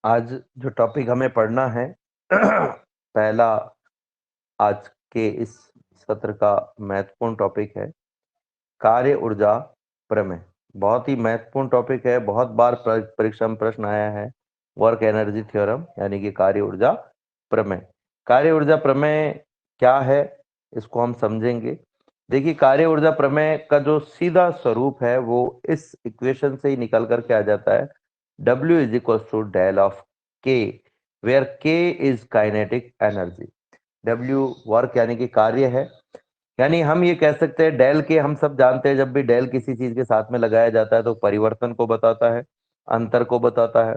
आज जो टॉपिक हमें पढ़ना है पहला आज के इस सत्र का महत्वपूर्ण टॉपिक है कार्य ऊर्जा प्रमेय। बहुत ही महत्वपूर्ण टॉपिक है, बहुत बार परीक्षा में प्रश्न आया है। वर्क एनर्जी थ्योरम यानी कि कार्य ऊर्जा प्रमेय। कार्य ऊर्जा प्रमेय क्या है इसको हम समझेंगे। देखिए, कार्य ऊर्जा प्रमेय का जो सीधा स्वरूप है वो इस इक्वेशन से ही निकल करके आ जाता है। W is equals to del of K, where K is kinetic energy. W work यानी कि कार्य है, यानी हम ये कह सकते हैं डेल के, हम सब जानते हैं जब भी डेल किसी चीज के साथ में लगाया जाता है तो परिवर्तन को बताता है, अंतर को बताता है।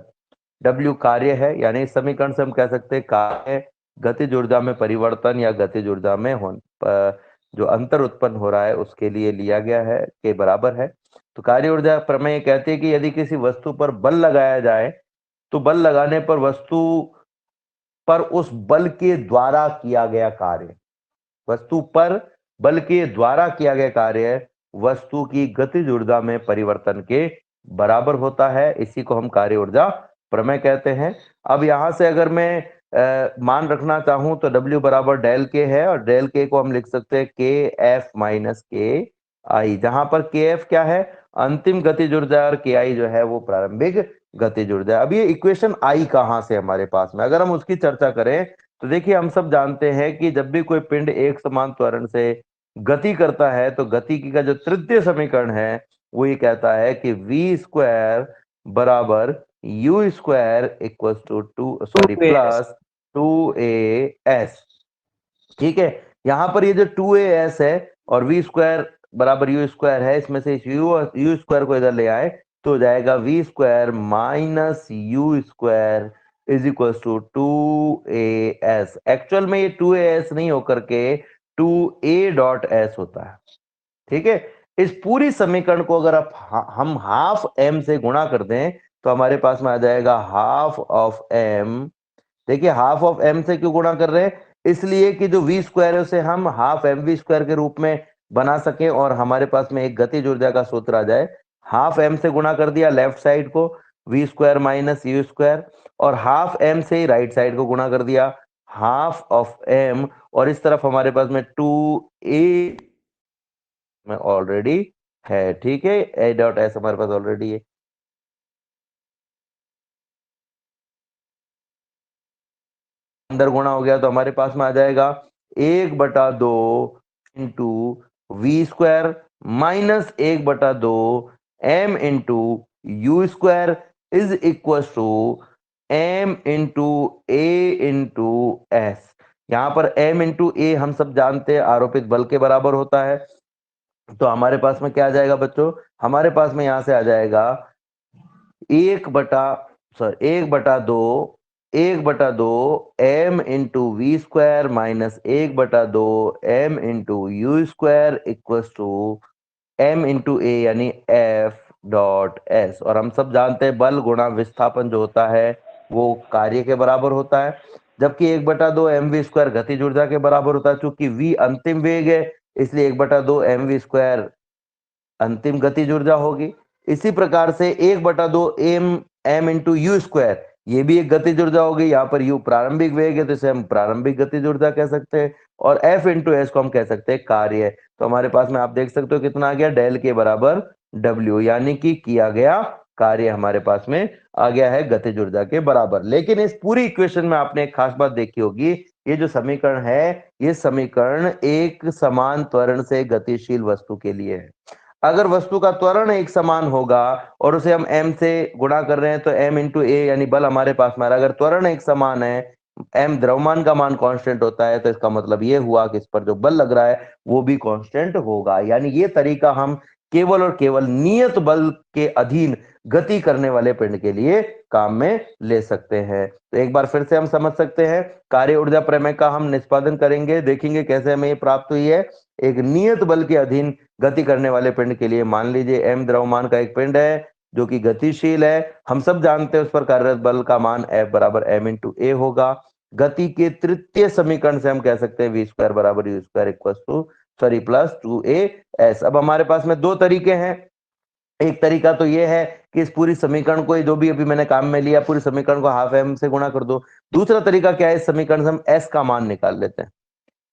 W कार्य है, यानी इस समीकरण से हम कह सकते हैं कार्य गतिज ऊर्जा में परिवर्तन या गतिज ऊर्जा में जो अंतर उत्पन्न हो रहा है उसके लिए लिया गया है, के बराबर है। तो कार्य ऊर्जा प्रमेय कहती है कि यदि किसी वस्तु पर बल लगाया जाए तो बल लगाने पर वस्तु पर उस बल के द्वारा किया गया कार्य, वस्तु पर बल के द्वारा किया गया कार्य वस्तु की गतिज ऊर्जा में परिवर्तन के बराबर होता है। इसी को हम कार्य ऊर्जा प्रमेय कहते हैं। अब यहां से अगर मैं मान रखना चाहूं तो W बराबर डेल के है और डेल के को हम लिख सकते हैं के एफ माइनस के आई, जहां पर के एफ क्या है, अंतिम गतिज ऊर्जा, और के आई जो है वो प्रारंभिक गतिज ऊर्जा। अब ये इक्वेशन आई कहां से हमारे पास में, अगर हम उसकी चर्चा करें तो देखिए, हम सब जानते हैं कि जब भी कोई पिंड एक समान त्वरण से गति करता है तो गतिकी का जो तृतीय समीकरण है वो ये कहता है कि v स्क्वायर बराबर u square equal two plus 2as। ठीक है, यहां पर ये जो 2as है और v स्क्वायर बराबर u स्क्वायर है, इसमें से इस u स्क्वायर को इधर ले आए तो हो जाएगा v square minus u square is equal to 2as। Actual में ये 2as नहीं होकर के 2a.s होता है। ठीक है, इस पूरी समीकरण को अगर हम हाफ m से गुणा कर दें तो हमारे पास में आ जाएगा हाफ ऑफ m। देखिए, हाफ ऑफ m से क्यों गुणा कर रहे हैं, इसलिए कि जो v स्क्वायर है उसे हम हाफ एम वी स्क्वायर के रूप में बना सके और हमारे पास में एक गतिज ऊर्जा का सूत्र आ जाए। हाफ m से गुणा कर दिया लेफ्ट साइड को, v square minus U square, और हाफ m से ही राइट साइड को गुणा कर दिया, हाफ ऑफ m, और इस तरफ हमारे पास में 2a में ऑलरेडी है। ठीक है, a.s हमारे पास ऑलरेडी है। अंदर गुणा हो गया तो हमारे पास में आ जाएगा 1/2 into we square minus 1/2 m into you square is equal to m into A into S. यहां पर m इंटू ए हम सब जानते हैं आरोपित बल के बराबर होता है। तो हमारे पास में क्या आ जाएगा बच्चों, हमारे पास में यहां से आ जाएगा 1/2 m into we square minus 1/2 m into you square equal to m into a यानी F.s। और हम सब जानते हैं बल गुणा विस्थापन जो होता है वो कार्य के बराबर होता है, जबकि 1/2 mv स्क्वायर गतिज ऊर्जा के बराबर होता है। चूंकि v अंतिम वेग है इसलिए 1/2 mv स्क्वायर अंतिम गतिज ऊर्जा होगी। इसी प्रकार से 1/2 m इंटू यू स्क्वायर ये भी एक गतिज ऊर्जा होगी। यहाँ पर u प्रारंभिक वेग है तो इसे हम प्रारंभिक गतिज ऊर्जा कह सकते हैं, और f इंटू एस को हम कह सकते हैं कार्य। तो हमारे पास में आप देख सकते हो कितना आ गया, डेल के बराबर w, यानी कि किया गया कार्य हमारे पास में आ गया है गतिज ऊर्जा के बराबर। लेकिन इस पूरी इक्वेशन में आपने एक खास बात देखी होगी, ये जो समीकरण है ये समीकरण एक समान त्वरण से गतिशील वस्तु के लिए है। अगर वस्तु का त्वरण एक समान होगा और उसे हम m से गुणा कर रहे हैं तो m इंटू ए यानी बल हमारे पास में आ रहा है। अगर त्वरण एक समान है, m द्रव्यमान का मान कांस्टेंट होता है, तो इसका मतलब ये हुआ कि इस पर जो बल लग रहा है वो भी कांस्टेंट होगा। यानी ये तरीका हम केवल और केवल नियत बल के अधीन गति करने वाले पिंड के लिए काम में ले सकते हैं। तो एक बार फिर से हम समझ सकते हैं, कार्य ऊर्जा प्रमेय का हम निष्पादन करेंगे, देखेंगे कैसे हमें ये प्राप्त हुई है। एक नियत बल के अधीन गति करने वाले पिंड के लिए मान लीजिए m द्रव्यमान का एक पिंड है जो कि गतिशील है, हम सब जानते हैं उस पर कार्यरत बल का मान F बराबर m इंटू ए होगा। गति के तृतीय समीकरण से हम कह सकते हैं v स्क्वायर बराबर you square equal two plus 2as। अब हमारे पास में दो तरीके हैं, एक तरीका तो ये है कि इस पूरी समीकरण को, जो भी अभी मैंने काम में लिया, पूरी समीकरण को हाफ m से गुणा कर दो। दूसरा तरीका क्या है, इस समीकरण से हम s का मान निकाल लेते हैं।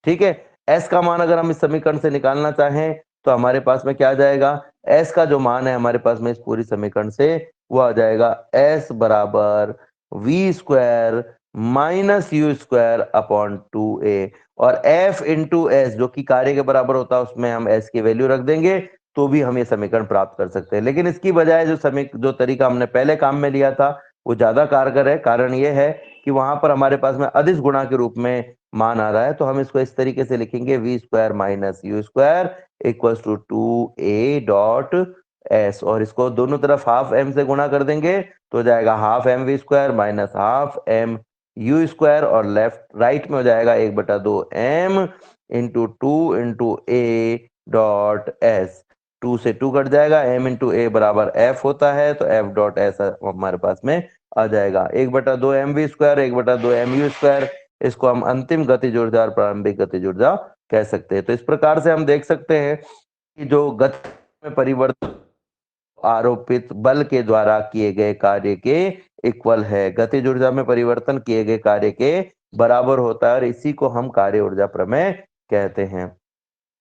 ठीक है, s का मान अगर हम इस समीकरण से निकालना चाहें तो हमारे पास में क्या आ जाएगा, s का जो मान है हमारे पास में इस पूरी समीकरण से, वो आ जाएगा s बराबर v square minus U square upon 2a, और f इंटू एस जो कि कार्य के बराबर होता है, उसमें हम s की वैल्यू रख देंगे तो भी हम ये समीकरण प्राप्त कर सकते हैं। लेकिन इसकी बजाय जो तरीका हमने पहले काम में लिया था वो ज्यादा कारगर है। कारण ये है कि वहां पर हमारे पास में अदिश गुणा के रूप में मान आ रहा है, तो हम इसको इस तरीके से लिखेंगे, V square minus U square equal to A dot S, और इसको दोनों तरफ हाफ एम से गुणा कर देंगे तो हो जाएगा half M V square minus half M U square, और लेफ्ट राइट में हो जाएगा 1/2m into 2 into A dot S. 2 से 2 कट जाएगा, m इंटू ए बराबर f होता है, तो f डॉट एस हमारे पास में आ जाएगा 1/2m we square 1/2m you square. इसको हम अंतिम गतिज ऊर्जा और प्रारंभिक गतिज ऊर्जा कह सकते हैं। तो इस प्रकार से हम देख सकते हैं कि जो गति में परिवर्तन आरोपित बल के द्वारा किए गए कार्य के इक्वल है, गतिज ऊर्जा में परिवर्तन किए गए कार्य के बराबर होता है, और इसी को हम कार्य ऊर्जा प्रमेय कहते हैं।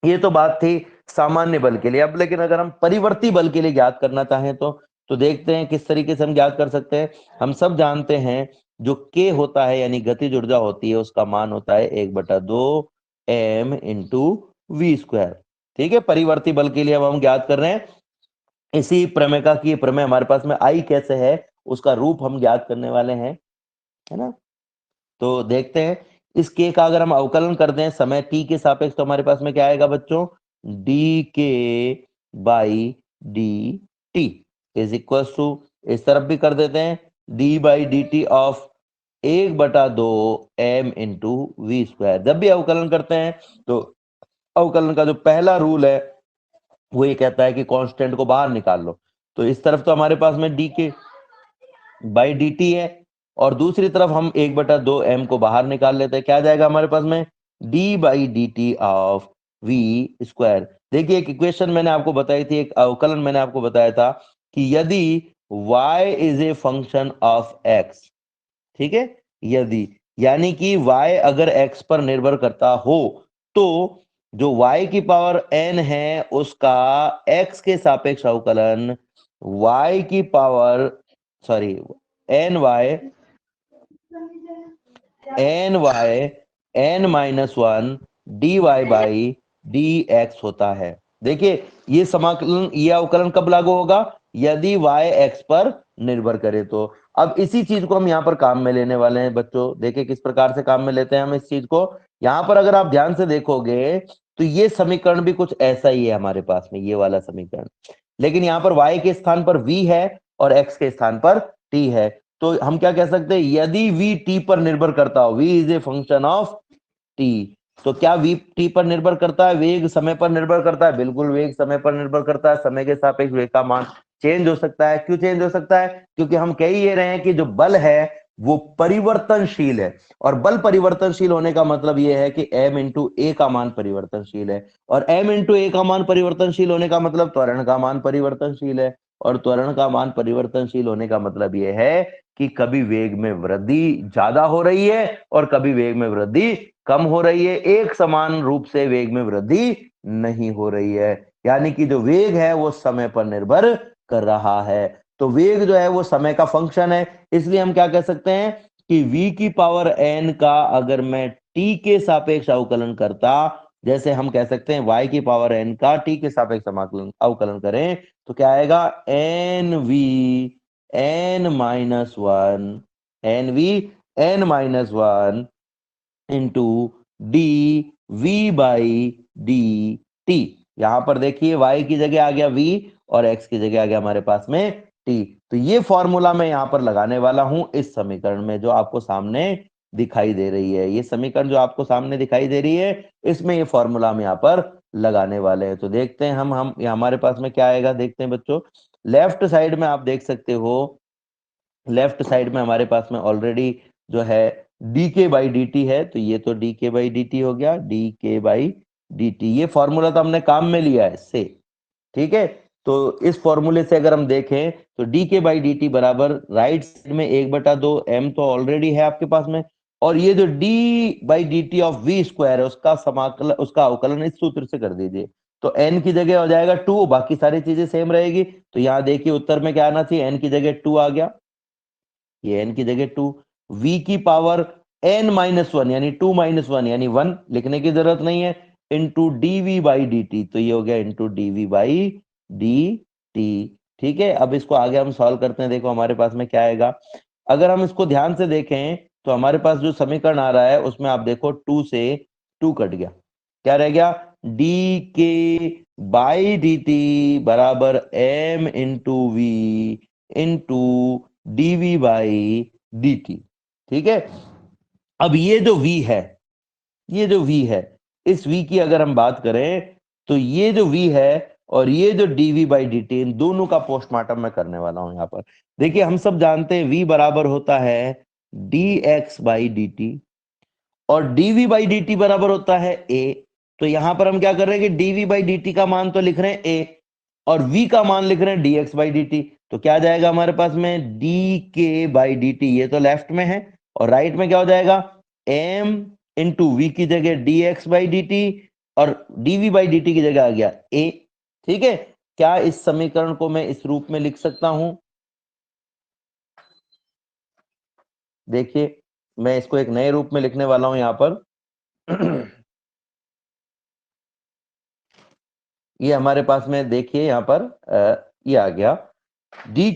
ये तो बात थी सामान्य बल के लिए। अब लेकिन अगर हम परिवर्ती बल के लिए ज्ञात करना चाहें तो देखते हैं किस तरीके से हम ज्ञात कर सकते हैं। हम सब जानते हैं जो k होता है यानी गतिज ऊर्जा होती है, उसका मान होता है 1/2m इंटू वी स्क्वायर। ठीक है, परिवर्ती बल के लिए अब हम ज्ञात कर रहे हैं इसी प्रमेय का, कि प्रमेय हमारे पास में आई कैसे है उसका रूप हम ज्ञात करने वाले हैं, है ना। तो देखते हैं इस k का अगर हम अवकलन कर दें समय t के सापेक्ष तो हमारे पास में क्या आएगा बच्चों, dk by D T is equal to, इस तरफ भी कर देते हैं d by D T of 1/2m into we square. जब भी अवकलन करते हैं तो अवकलन का जो पहला रूल है वो ये कहता है कि कांस्टेंट को बाहर निकाल लो। तो इस तरफ तो हमारे पास में dk बाई डी टी है, और दूसरी तरफ हम 1/2m को बाहर निकाल लेते हैं, क्या आ जाएगा हमारे पास में, d by D T of V square. देखिए एक इक्वेशन मैंने आपको बताई थी, एक अवकलन मैंने आपको बताया था कि यदि y is a function of x, ठीक है, यदि यानी कि y अगर x पर निर्भर करता हो तो जो y की पावर n है उसका x के सापेक्ष अवकलन y की power sorry N Y N minus 1 D Y by D X होता है। देखिए ये समाकलन, ये अवकलन कब लागू होगा, यदि y x पर निर्भर करे तो। अब इसी चीज को हम यहाँ पर काम में लेने वाले हैं बच्चों। देखिए किस प्रकार से काम में लेते हैं हम इस चीज को। यहाँ पर अगर आप ध्यान से देखोगे तो ये समीकरण भी कुछ ऐसा ही है हमारे पास में, ये वाला समीकरण, लेकिन यहाँ पर y के स्थान पर v है और x के स्थान पर t है। तो हम क्या कह सकते हैं, यदि v t पर निर्भर करता हो, v is a function of t, तो क्या v t पर निर्भर करता है, वेग समय पर निर्भर करता है, बिल्कुल वेग समय पर निर्भर करता है। समय के सापेक्ष वेग का मान चेंज हो सकता है। क्यों चेंज हो सकता है, क्योंकि हम कह ही ये रहे हैं कि जो बल है वो परिवर्तनशील है, और बल परिवर्तनशील होने का मतलब ये है कि m इंटू ए का मान परिवर्तनशील है, और m इंटू ए का मान परिवर्तनशील होने का मतलब त्वरण का मान परिवर्तनशील है, और त्वरण का मान परिवर्तनशील होने का मतलब ये है कि कभी वेग में वृद्धि ज्यादा हो रही है और कभी वेग में वृद्धि कम हो रही है, एक समान रूप से वेग में वृद्धि नहीं हो रही है। यानी कि जो वेग है वो समय पर निर्भर कर रहा है। तो वेग जो है वो समय का फंक्शन है, इसलिए हम क्या कह सकते हैं कि v की पावर n का अगर मैं t के सापेक्ष अवकलन करता, जैसे हम कह सकते हैं y की पावर n का t के सापेक्ष अवकलन करें तो क्या आएगा, N V N minus one into D V by D T. यहां पर देखिए y की जगह आ गया v और x की जगह आ गया हमारे पास में t। तो ये फॉर्मूला मैं यहां पर लगाने वाला हूं इस समीकरण में जो आपको सामने दिखाई दे रही है। ये समीकरण जो आपको सामने दिखाई दे रही है इसमें ये फॉर्मूला हम यहाँ पर लगाने वाले हैं। तो देखते हैं हम हमारे पास में क्या आएगा, देखते हैं बच्चों। लेफ्ट साइड में आप देख सकते हो, लेफ्ट साइड में हमारे पास में ऑलरेडी जो है D K by D T है, तो ये तो D K by D T हो गया, D K by D T. ये फॉर्मूला तो हमने काम में लिया है इससे, ठीक है। तो इस फॉर्मूले से अगर हम देखें तो D K by D T बराबर राइट साइड में 1/2 m तो ऑलरेडी है आपके पास में, और ये जो d by D T of v square है उसका समाकलन, उसका अवकलन इस सूत्र से कर दीजिए। तो n की जगह हो जाएगा 2, बाकी सारी चीजें सेम रहेगी। तो यहाँ देखिए उत्तर में क्या आना चाहिए, n की जगह 2 आ गया, ये n की जगह 2, v की पावर n माइनस 1 यानी 2 माइनस 1 यानी 1 लिखने की जरूरत नहीं है, इंटू dv बाई dt, तो ये हो गया इंटू dv बाई dt। ठीक है, अब इसको आगे हम सॉल्व करते हैं। देखो हमारे पास में क्या आएगा, अगर हम इसको ध्यान से देखें तो हमारे पास जो समीकरण आ रहा है उसमें आप देखो 2 से 2 कट गया, क्या रह गया, D K by D T बराबर m into V into dv by dt। ठीक है, अब ये जो v है, ये जो v है, इस v की अगर हम बात करें तो ये जो v है और ये जो dv बाई dt, इन दोनों का पोस्टमार्टम मैं करने वाला हूं। यहां पर देखिए हम सब जानते हैं v बराबर होता है dx बाई dt और dv बाई dt बराबर होता है a। तो यहां पर हम क्या कर रहे हैं कि dv बाई dt का मान तो लिख रहे हैं a और v का मान लिख रहे हैं dx बाई dt। तो क्या आ जाएगा हमारे पास में dk बाई dt, ये तो लेफ्ट में है, और राइट में क्या हो जाएगा, m इंटू वी की जगह dx बाई dt और dv बाई dt की जगह आ गया a। ठीक है, क्या इस समीकरण को मैं इस रूप में लिख सकता हूं, देखिए मैं इसको एक नए रूप में लिखने वाला हूं यहां पर। ये हमारे पास में देखिए यहां पर ये आ गया D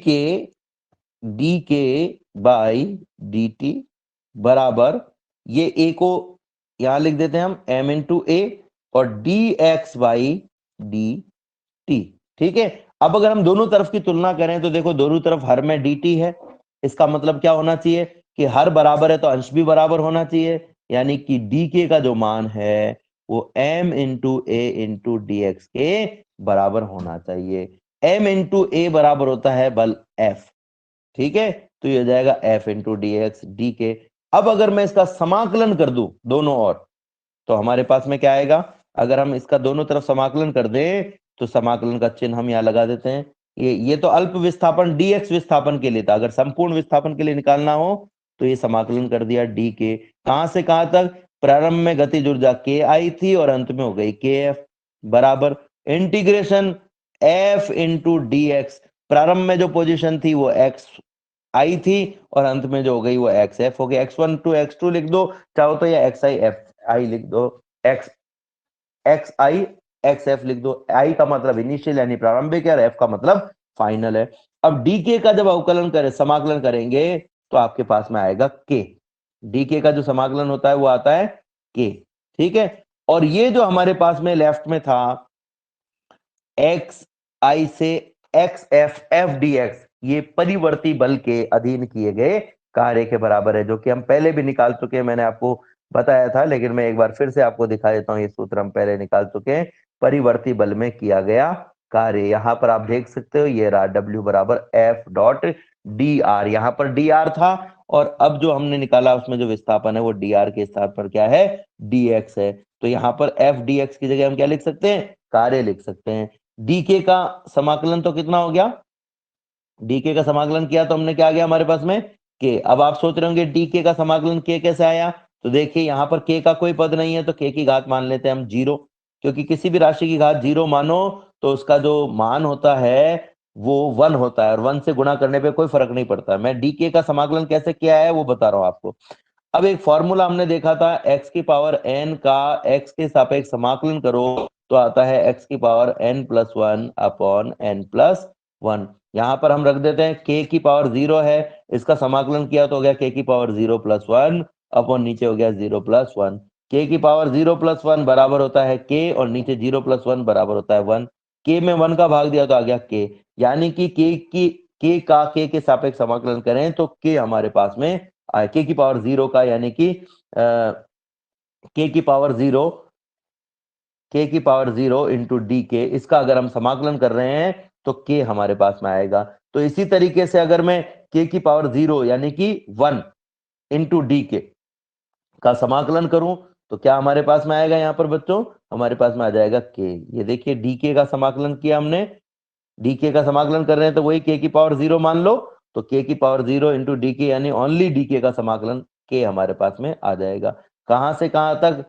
K by D T बराबर, ये ए को यहां लिख देते हैं हम m इंटू ए और D x by D T. ठीक है, अब अगर हम दोनों तरफ की तुलना करें तो देखो दोनों तरफ हर में dt है, इसका मतलब क्या होना चाहिए कि हर बराबर है तो अंश भी बराबर होना चाहिए, यानी कि डी का जो मान है वो m into A into D x के बराबर होना चाहिए। m इंटू ए बराबर होता है बल f। ठीक है, तो ये हो जाएगा f into D x D के। अब अगर मैं इसका समाकलन कर दूं दोनों ओर तो हमारे पास में क्या आएगा, अगर हम इसका दोनों तरफ समाकलन कर दें तो समाकलन का चिन्ह हम यहाँ लगा देते हैं। ये तो अल्प विस्थापन dx विस्थापन के लिए था, अगर संपूर्ण विस्थापन के लिए निकालना हो तो ये समाकलन कर दिया डी के, कहां से कहां तक, प्रारंभ में गतिज ऊर्जा के आई थी और अंत में हो गई के एफ बराबर integration F into D x, प्रारंभ में जो पोजीशन थी वो एक्स आई थी और अंत में जो हो गई वो एक्स एफ हो गया, x1 टू x2 लिख दो चाहो तो, या एक्स आई एफ आई लिख दो, एक्स एक्स आई एक्स एफ लिख दो। आई का मतलब इनिशियल यानी प्रारंभिक है और एफ का मतलब फाइनल है। अब डीके का जब अवकलन करें, समाकलन करेंगे तो आपके पास में आएगा के, डीके का जो समाकलन होता है वो आता है के। ठीक है, और ये जो हमारे पास में लेफ्ट में था एक्स आई से x F F D x, ये परिवर्ती बल के अधीन किए गए कार्य के बराबर है, जो कि हम पहले भी निकाल चुके हैं, मैंने आपको बताया था, लेकिन मैं एक बार फिर से आपको दिखा देता हूं। ये सूत्र हम पहले निकाल चुके हैं, परिवर्ती बल में किया गया कार्य। यहां पर आप देख सकते हो ये रहा W बराबर एफ डॉट डी आर, यहां पर डी आर था और अब जो हमने निकाला उसमें जो विस्थापन है वो डी आर के स्थान पर क्या है, डी एक्स है। तो यहाँ पर एफ डी एक्स की जगह हम क्या लिख सकते हैं, कार्य लिख सकते हैं। डीके का समाकलन तो कितना हो गया, डीके का समाकलन किया तो हमने क्या आ गया हमारे पास में के। अब आप सोच रहे होंगे डीके का समाकलन के कैसे आया, तो देखिए यहाँ पर के का कोई पद नहीं है तो के की घात मान लेते हैं हम 0, क्योंकि किसी भी राशि की घात 0 मानो तो उसका जो मान होता है वो 1 होता है और 1 से गुणा करने पे कोई फर्क नहीं पड़ता। मैं डीके का समाकलन कैसे किया है वो बता रहा हूं आपको। अब एक फॉर्मूला हमने देखा था, x की पावर n का x के सापेक्ष समाकलन करो तो आता है x की power n plus 1 upon n plus 1। यहां पर हम रख देते हैं k की पावर 0 है, इसका समाकलन किया तो हो गया k की पावर 0 प्लस 1 अपॉन नीचे हो गया 0 प्लस 1। k की पावर 0 प्लस 1 बराबर होता है k और नीचे 0 प्लस 1 बराबर होता है 1। k में 1 का भाग दिया तो आ गया k, यानी कि k का k के सापेक्ष समाकलन करें तो k हमारे पास में के की पावर 0 का, यानी कि के की पावर 0, के की पावर 0 इंटू डी के, इसका अगर हम समाकलन कर रहे हैं तो के हमारे पास में आएगा। तो इसी तरीके से अगर मैं के की पावर 0 यानी कि 1 इंटू डी के का समाकलन करूं तो क्या हमारे पास में आएगा, यहाँ पर बच्चों हमारे पास में आ जाएगा के। ये देखिए डी के का समाकलन किया हमने डीके का समाकलन कर रहे हैं तो वही के की पावर 0 मान लो, तो के की पावर 0 इंटू डीके यानी ओनली डीके का समाकलन के हमारे पास में आ जाएगा। कहां से कहां तक?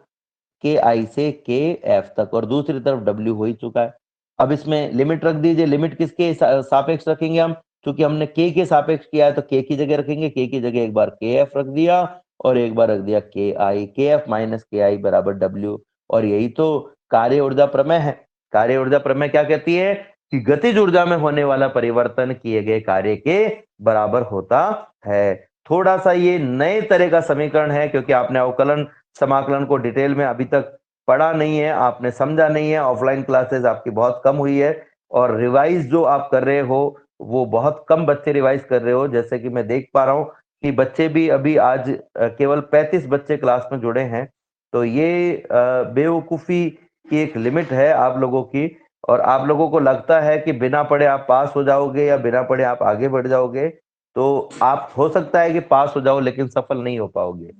के आई से के एफ तक, और दूसरी तरफ डब्ल्यू हो ही चुका है। अब इसमें लिमिट रख दीजिए, लिमिट किसके सापेक्ष रखेंगे हम? क्योंकि हमने के सापेक्ष किया है तो के की जगह रखेंगे, के की जगह एक बार के एफ रख दिया और एक बार रख दिया के आई, के एफ माइनस के आई बराबर डब्ल्यू। और यही तो कार्य ऊर्जा प्रमेय है। कार्य ऊर्जा प्रमेय क्या कहती है? कि गतिज ऊर्जा में होने वाला परिवर्तन किए गए कार्य के बराबर होता है। थोड़ा सा ये नए तरह का समीकरण है, क्योंकि आपने अवकलन समाकलन को डिटेल में अभी तक पढ़ा नहीं है, आपने समझा नहीं है, ऑफलाइन क्लासेस आपकी बहुत कम हुई है, और रिवाइज जो आप कर रहे हो वो बहुत कम बच्चे रिवाइज कर रहे हो। जैसे कि मैं देख पा रहा हूँ कि बच्चे भी अभी आज केवल 35 बच्चे क्लास में जुड़े हैं। तो ये बेवकूफ़ी की एक लिमिट है आप लोगों की, और आप लोगों को लगता है कि बिना पढ़े आप पास हो जाओगे या बिना पढ़े आप आगे बढ़ जाओगे। तो आप हो सकता है कि पास हो जाओ लेकिन सफल नहीं हो पाओगे।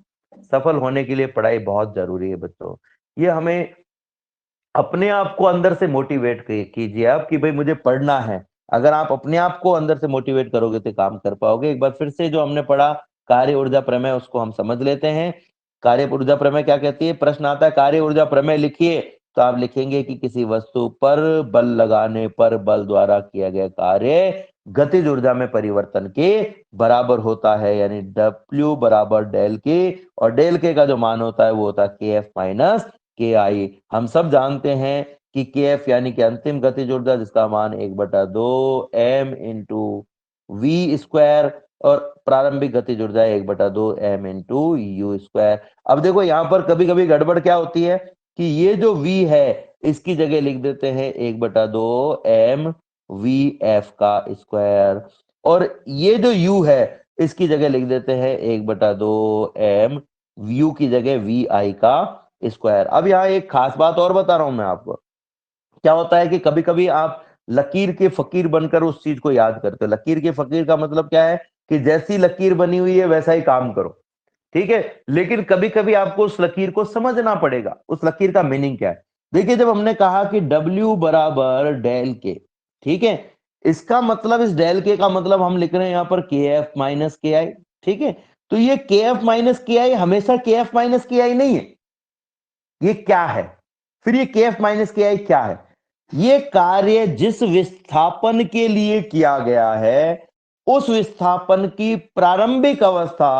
सफल होने के लिए पढ़ाई बहुत जरूरी है बच्चों। ये हमें अपने आप को अंदर से मोटिवेट कीजिए आप कि भाई मुझे पढ़ना है। अगर आप अपने आप को अंदर से मोटिवेट करोगे तो काम कर पाओगे। एक बार फिर से जो हमने पढ़ा कार्य ऊर्जा प्रमेय उसको हम समझ लेते हैं। कार्य ऊर्जा प्रमेय क्या कहती है? प्रश्न आता है कार्य ऊर्जा प्रमेय लिखिए, तो आप लिखेंगे कि किसी वस्तु पर बल लगाने पर बल द्वारा किया गया कार्य गतिज ऊर्जा में परिवर्तन के बराबर होता है, यानी W बराबर डेल के, और डेल के का जो मान होता है वो होता है के एफ माइनस के आई। हम सब जानते हैं कि के एफ यानी कि अंतिम गतिज ऊर्जा, जिसका मान 1/2 m इंटू वी स्क्वायर, और प्रारंभिक गतिज ऊर्जा 1/2 m इंटू यू स्क्वायर। अब देखो यहाँ पर कभी कभी गड़बड़ क्या होती है कि ये जो v है इसकी जगह लिख देते हैं 1/2 m वी एफ का स्क्वायर, और ये जो u है इसकी जगह लिख देते हैं 1/2 m यू की जगह वी आई का स्क्वायर। अब यहाँ एक खास बात और बता रहा हूं मैं आपको। क्या होता है कि कभी कभी आप लकीर के फकीर बनकर उस चीज को याद करते हो। लकीर के फकीर का मतलब क्या है? कि जैसी लकीर बनी हुई है वैसा ही काम करो, ठीक है। लेकिन कभी कभी आपको उस लकीर को समझना पड़ेगा, उस लकीर का मीनिंग क्या है। देखिए, जब हमने कहा कि W बराबर डेल के, ठीक है, इसका मतलब, इस डेल के का मतलब हम लिख रहे हैं यहाँ पर के एफ माइनस के आई, ठीक है। तो ये के एफ माइनस के आई हमेशा के एफ माइनस के आई नहीं है। ये क्या है? फिर ये के एफ माइनस के आई क्या है? ये कार्य जिस विस्थापन के लिए किया गया है उस विस्थापन की प्रारंभिक अवस्था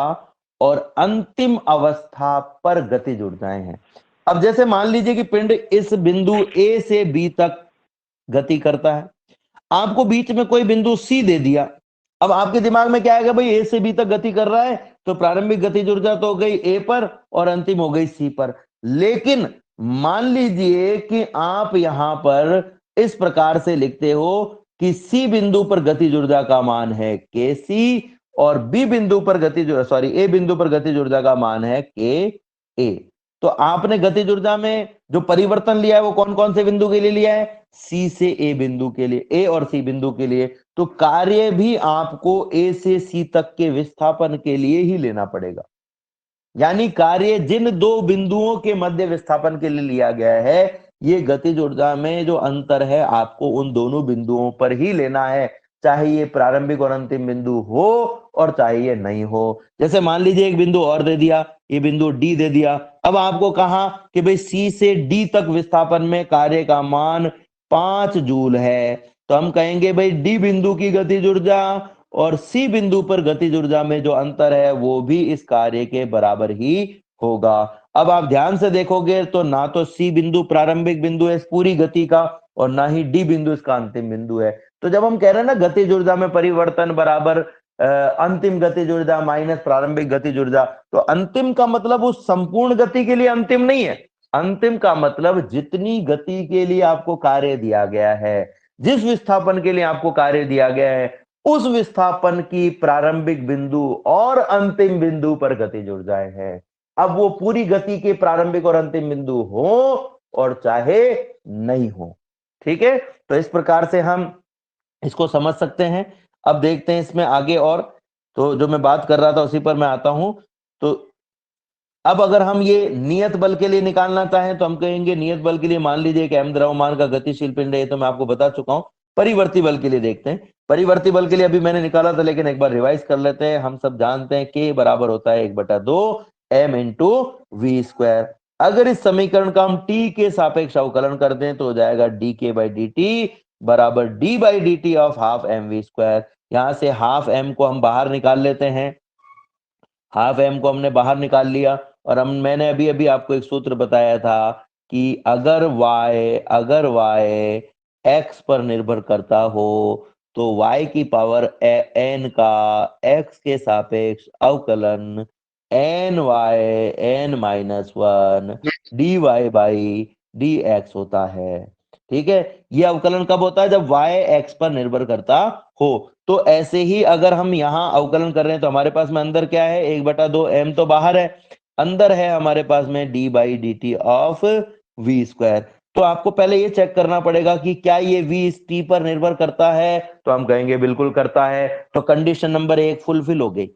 और अंतिम अवस्था पर गतिज ऊर्जाएं हैं। अब जैसे मान लीजिए कि पिंड इस बिंदु ए से बी तक गति करता है, आपको बीच में कोई बिंदु सी दे दिया। अब आपके दिमाग में क्या आएगा? भाई ए से बी तक गति कर रहा है तो प्रारंभिक गतिज ऊर्जा तो हो गई ए पर और अंतिम हो गई सी पर। लेकिन मान लीजिए कि आप यहां पर इस प्रकार से लिखते हो कि सी बिंदु पर गतिज ऊर्जा का मान है के सी, और बी बिंदु पर गतिज सॉरी ए बिंदु पर गतिज ऊर्जा का मान है के ए। तो आपने गतिज ऊर्जा में जो परिवर्तन लिया है वो कौन कौन से बिंदु के लिए लिया है? सी से ए बिंदु के लिए, ए और सी बिंदु के लिए। तो कार्य भी आपको ए से सी तक के विस्थापन के लिए ही लेना पड़ेगा। यानी कार्य जिन दो बिंदुओं के मध्य विस्थापन के लिए लिया गया है, ये गतिज ऊर्जा में जो अंतर है आपको उन दोनों बिंदुओं पर ही लेना है, चाहे ये प्रारंभिक और अंतिम बिंदु हो और चाहे ये नहीं हो। जैसे मान लीजिए एक बिंदु और दे दिया, ये बिंदु डी दे दिया। अब आपको कहा कि भाई सी से डी तक विस्थापन में कार्य का मान 5 जूल है, तो हम कहेंगे भाई डी बिंदु की गतिज ऊर्जा और सी बिंदु पर गतिज ऊर्जा में जो अंतर है वो भी इस कार्य के बराबर ही होगा। अब आप ध्यान से देखोगे तो ना तो सी बिंदु प्रारंभिक बिंदु है इस पूरी गति का, और ना ही डी बिंदु इसका अंतिम बिंदु है। तो जब हम कह रहे हैं ना गतिज ऊर्जा में परिवर्तन बराबर अंतिम गतिज ऊर्जा माइनस प्रारंभिक गतिज ऊर्जा, तो अंतिम का मतलब उस संपूर्ण गति के लिए अंतिम नहीं है। अंतिम का मतलब जितनी गति के लिए आपको कार्य दिया गया है, जिस विस्थापन के लिए आपको कार्य दिया गया है, उस विस्थापन की प्रारंभिक बिंदु और अंतिम बिंदु पर गतिज ऊर्जाएं हैं। अब वो पूरी गति के प्रारंभिक और अंतिम बिंदु हो और चाहे नहीं हो, ठीक है। तो इस प्रकार से हम इसको समझ सकते हैं। अब देखते हैं इसमें आगे, और तो जो मैं बात कर रहा था उसी पर मैं आता हूं। तो अब अगर हम ये नियत बल के लिए निकालना चाहें तो हम कहेंगे नियत बल के लिए मान लीजिए कि m द्रव्यमान का गतिशील पिंड है, तो मैं आपको बता चुका हूं। परिवर्ती बल के लिए देखते हैं। परिवर्ती बल के लिए अभी मैंने निकाला था, लेकिन एक बार रिवाइज कर लेते हैं। हम सब जानते हैं K बराबर होता है 1/2 m इंटू वी स्क्वायर। अगर इस समीकरण का हम t के सापेक्ष अवकलन कर दें तो हो जाएगा dk बाई डी टी बराबर d by D T of half M V square. यहां से हाफ m को हम बाहर निकाल लेते हैं, हाफ m को हमने बाहर निकाल लिया। और मैंने अभी अभी आपको एक सूत्र बताया था कि अगर y x पर निर्भर करता हो तो y की पावर n का x के सापेक्ष अवकलन n-1 dy बाई dx होता है। ठीक है, ये अवकलन कब होता है? जब y x पर निर्भर करता हो। तो ऐसे ही अगर हम यहाँ अवकलन कर रहे हैं तो हमारे पास में अंदर क्या है? 1/2 m तो बाहर है, अंदर है हमारे पास में d by D T of V square. तो आपको पहले ये चेक करना पड़ेगा कि क्या ये v इस t पर निर्भर करता है, तो हम कहेंगे बिल्कुल करता है। तो कंडीशन नंबर 1 फुलफिल हो गई,